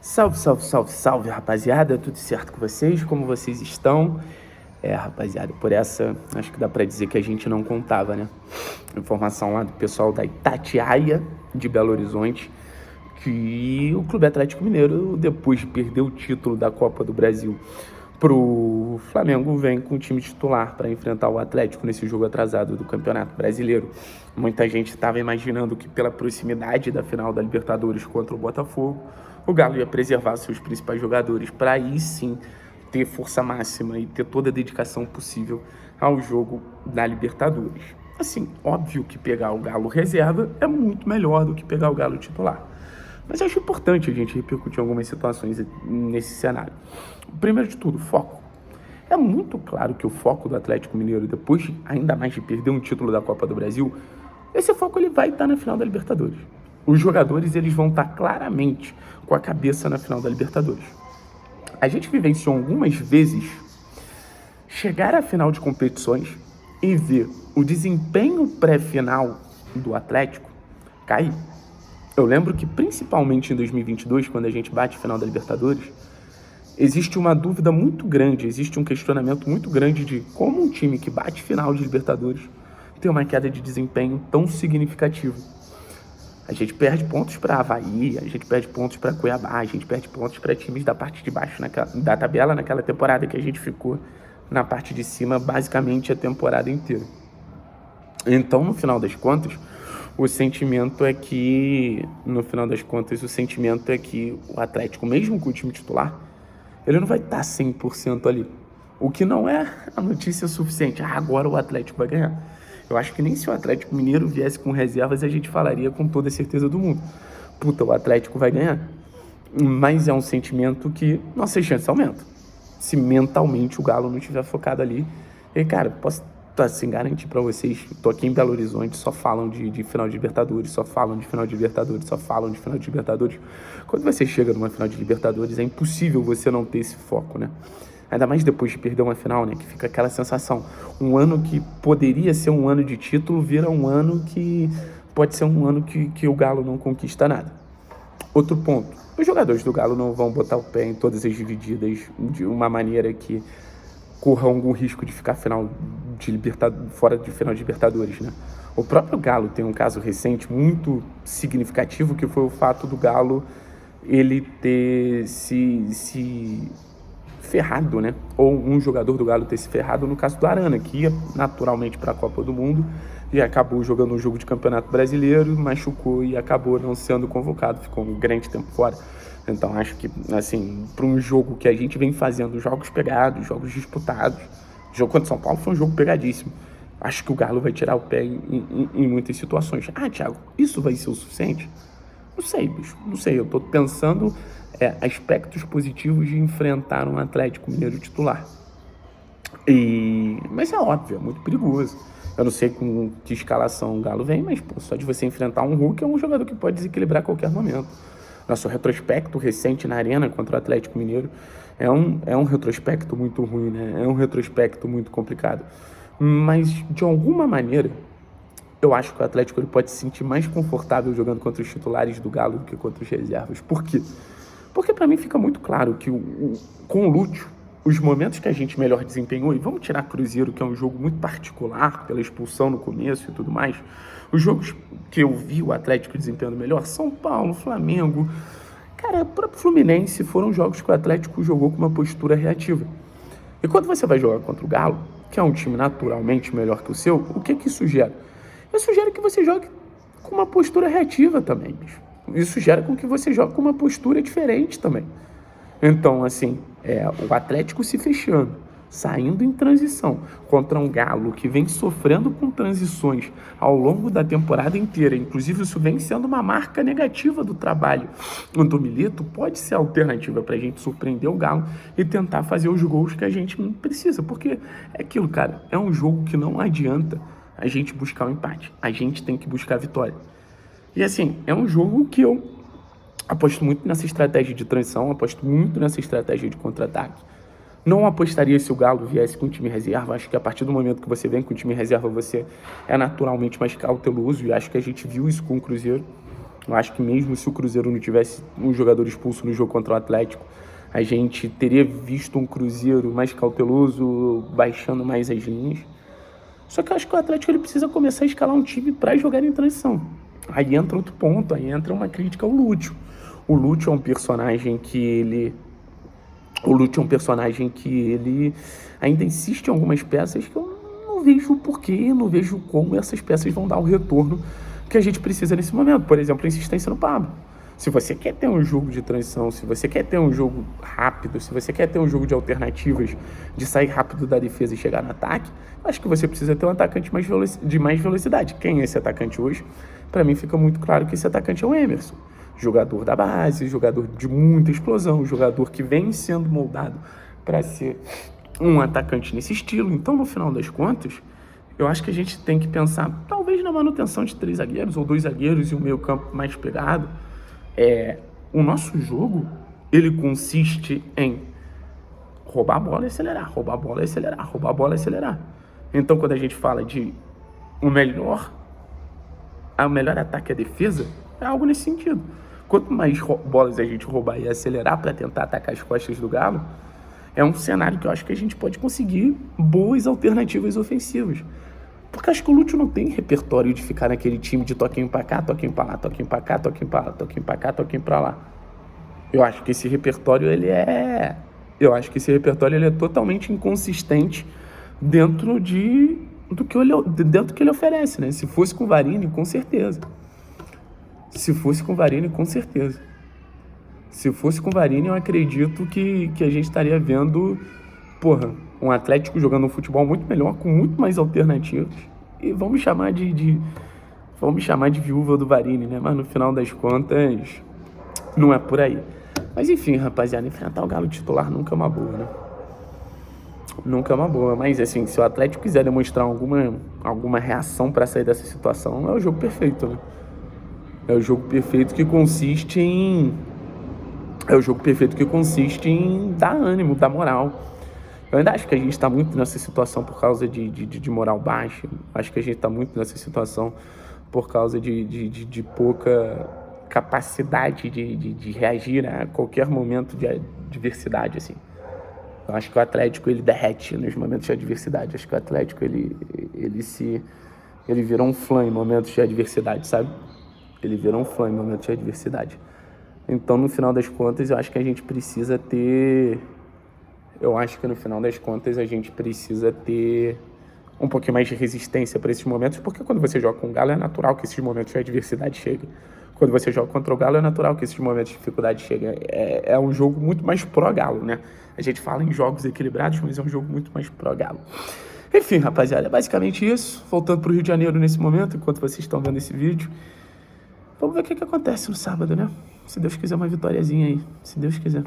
Salve, salve, salve, salve, rapaziada, tudo certo com vocês? Como vocês estão? Rapaziada, por essa, acho que dá pra dizer que a gente não contava, né? Informação lá do pessoal da Itatiaia, de Belo Horizonte, que o Clube Atlético Mineiro, depois de perder o título da Copa do Brasil pro Flamengo, vem com o time titular para enfrentar o Atlético nesse jogo atrasado do Campeonato Brasileiro. Muita gente estava imaginando que pela proximidade da final da Libertadores contra o Botafogo, o Galo ia preservar seus principais jogadores para aí sim ter força máxima e ter toda a dedicação possível ao jogo da Libertadores. Assim, óbvio que pegar o Galo reserva é muito melhor do que pegar o Galo titular. Mas eu acho importante a gente repercutir algumas situações nesse cenário. Primeiro de tudo, foco. É muito claro que o foco do Atlético Mineiro, depois ainda mais de perder um título da Copa do Brasil, esse foco ele vai estar na final da Libertadores. Os jogadores eles vão estar claramente com a cabeça na final da Libertadores. A gente vivenciou algumas vezes chegar à final de competições e ver o desempenho pré-final do Atlético cair. Eu lembro que principalmente em 2022, quando a gente bate a final da Libertadores, existe uma dúvida muito grande, existe um questionamento muito grande de como um time que bate final de Libertadores tem uma queda de desempenho tão significativa. A gente perde pontos para Avaí, a gente perde pontos para Cuiabá, a gente perde pontos para times da parte de baixo da tabela naquela temporada que a gente ficou na parte de cima basicamente a temporada inteira. Então, no final das contas, o sentimento é que o Atlético, mesmo com o time titular, ele não vai estar 100% ali. O que não é a notícia suficiente. Agora o Atlético vai ganhar. Eu acho que nem se o Atlético Mineiro viesse com reservas, a gente falaria com toda a certeza do mundo. Puta, o Atlético vai ganhar. Mas é um sentimento que nossas chances aumentam. Se mentalmente o Galo não estiver focado ali. E, cara, posso assim, garantir pra vocês, tô aqui em Belo Horizonte, só falam de final de Libertadores, só falam de final de Libertadores, só falam de final de Libertadores. Quando você chega numa final de Libertadores, é impossível você não ter esse foco, né? Ainda mais depois de perder uma final, né? Que fica aquela sensação. Um ano que poderia ser um ano de título vira um ano que pode ser um ano que o Galo não conquista nada. Outro ponto. Os jogadores do Galo não vão botar o pé em todas as divididas de uma maneira que corra algum risco de ficar fora de final de Libertadores, né? O próprio Galo tem um caso recente muito significativo, que foi o fato do Galo ele ter se ferrado, né? Ou um jogador do Galo ter se ferrado, no caso do Arana, que ia naturalmente para a Copa do Mundo e acabou jogando um jogo de Campeonato Brasileiro, machucou e acabou não sendo convocado, ficou um grande tempo fora. Então acho que, assim, para um jogo que a gente vem fazendo, jogos pegados, jogos disputados, o jogo contra o São Paulo foi um jogo pegadíssimo. Acho que o Galo vai tirar o pé em muitas situações. Thiago, isso vai ser o suficiente? Não sei, bicho, não sei. Eu tô pensando aspectos positivos de enfrentar um Atlético Mineiro titular. Mas é óbvio, é muito perigoso. Eu não sei com que escalação o Galo vem, mas só de você enfrentar um Hulk é um jogador que pode desequilibrar a qualquer momento. Nosso retrospecto recente na Arena contra o Atlético Mineiro é um retrospecto muito ruim, né? É um retrospecto muito complicado. Mas, de alguma maneira, eu acho que o Atlético ele pode se sentir mais confortável jogando contra os titulares do Galo do que contra os reservas. Por quê? Porque para mim fica muito claro que com o Lúcio, os momentos que a gente melhor desempenhou, e vamos tirar Cruzeiro, que é um jogo muito particular, pela expulsão no começo e tudo mais, os jogos que eu vi o Atlético desempenhando melhor, São Paulo, Flamengo, cara, o próprio Fluminense, foram jogos que o Atlético jogou com uma postura reativa. E quando você vai jogar contra o Galo, que é um time naturalmente melhor que o seu, o que isso gera? Eu sugiro que você jogue com uma postura reativa também, bicho. Isso gera com que você jogue com uma postura diferente também. Então, assim, o Atlético se fechando, saindo em transição contra um Galo que vem sofrendo com transições ao longo da temporada inteira. Inclusive, isso vem sendo uma marca negativa do trabalho do Milito. Pode ser alternativa para a gente surpreender o Galo e tentar fazer os gols que a gente precisa. Porque é aquilo, cara, é um jogo que não adianta a gente buscar o empate. A gente tem que buscar a vitória. E assim, é um jogo que eu aposto muito nessa estratégia de transição, aposto muito nessa estratégia de contra-ataque. Não apostaria se o Galo viesse com o time reserva. Acho que a partir do momento que você vem com o time reserva, você é naturalmente mais cauteloso, e acho que a gente viu isso com o Cruzeiro. Eu acho que mesmo se o Cruzeiro não tivesse um jogador expulso no jogo contra o Atlético, a gente teria visto um Cruzeiro mais cauteloso, baixando mais as linhas. Só que eu acho que o Atlético ele precisa começar a escalar um time para jogar em transição. Aí entra outro ponto, aí entra uma crítica ao Lúcio. O Lúcio é um personagem que ele... O Lúcio é um personagem que ele ainda insiste em algumas peças que eu não vejo o porquê, não vejo como essas peças vão dar o retorno que a gente precisa nesse momento. Por exemplo, a insistência no Pablo. Se você quer ter um jogo de transição, se você quer ter um jogo rápido, se você quer ter um jogo de alternativas, de sair rápido da defesa e chegar no ataque, acho que você precisa ter um atacante de mais velocidade. Quem é esse atacante hoje? Para mim fica muito claro que esse atacante é o Emerson. Jogador da base, jogador de muita explosão, jogador que vem sendo moldado para ser um atacante nesse estilo. Então, no final das contas, eu acho que a gente tem que pensar talvez na manutenção de 3 zagueiros ou 2 zagueiros e um meio campo mais pegado. O nosso jogo, ele consiste em roubar a bola e acelerar, roubar a bola e acelerar, roubar a bola e acelerar. Então, quando a gente fala de o melhor ataque à defesa, é algo nesse sentido. Quanto mais bolas a gente roubar e acelerar para tentar atacar as costas do Galo, é um cenário que eu acho que a gente pode conseguir boas alternativas ofensivas. Porque acho que o Lúcio não tem repertório de ficar naquele time de toquinho pra cá, toquinho pra lá, toquinho pra cá, toquinho pra lá, toquinho pra cá, toquinho pra lá. Eu acho que esse repertório, ele é totalmente inconsistente dentro do que ele oferece, né? Se fosse com o Varini, com certeza. Se fosse com o Varini, eu acredito que a gente estaria vendo, um Atlético jogando um futebol muito melhor, com muito mais alternativas. E vamos chamar de viúva do Varini, né? Mas no final das contas, não é por aí. Mas enfim, rapaziada, enfrentar o Galo titular nunca é uma boa, né? Nunca é uma boa. Mas assim, se o Atlético quiser demonstrar alguma reação para sair dessa situação, é o jogo perfeito, né? É o jogo perfeito que consiste em dar ânimo, dar moral. Eu ainda acho que a gente está muito nessa situação por causa de moral baixa. Acho que a gente está muito nessa situação por causa de pouca capacidade de reagir a qualquer momento de adversidade, assim. Eu acho que o Atlético, ele derrete nos momentos de adversidade. Acho que o Atlético, ele virou um flan em momentos de adversidade, sabe? Ele virou um flan em momentos de adversidade. Então, no final das contas, eu acho que no final das contas a gente precisa ter um pouquinho mais de resistência para esses momentos, porque quando você joga com o Galo é natural que esses momentos de adversidade cheguem. Quando você joga contra o Galo é natural que esses momentos de dificuldade cheguem. É um jogo muito mais pró-Galo, né? A gente fala em jogos equilibrados, mas é um jogo muito mais pró-Galo. Enfim, rapaziada, é basicamente isso. Voltando para o Rio de Janeiro nesse momento, enquanto vocês estão vendo esse vídeo. Vamos ver o que acontece no sábado, né? Se Deus quiser, uma vitóriazinha aí. Se Deus quiser.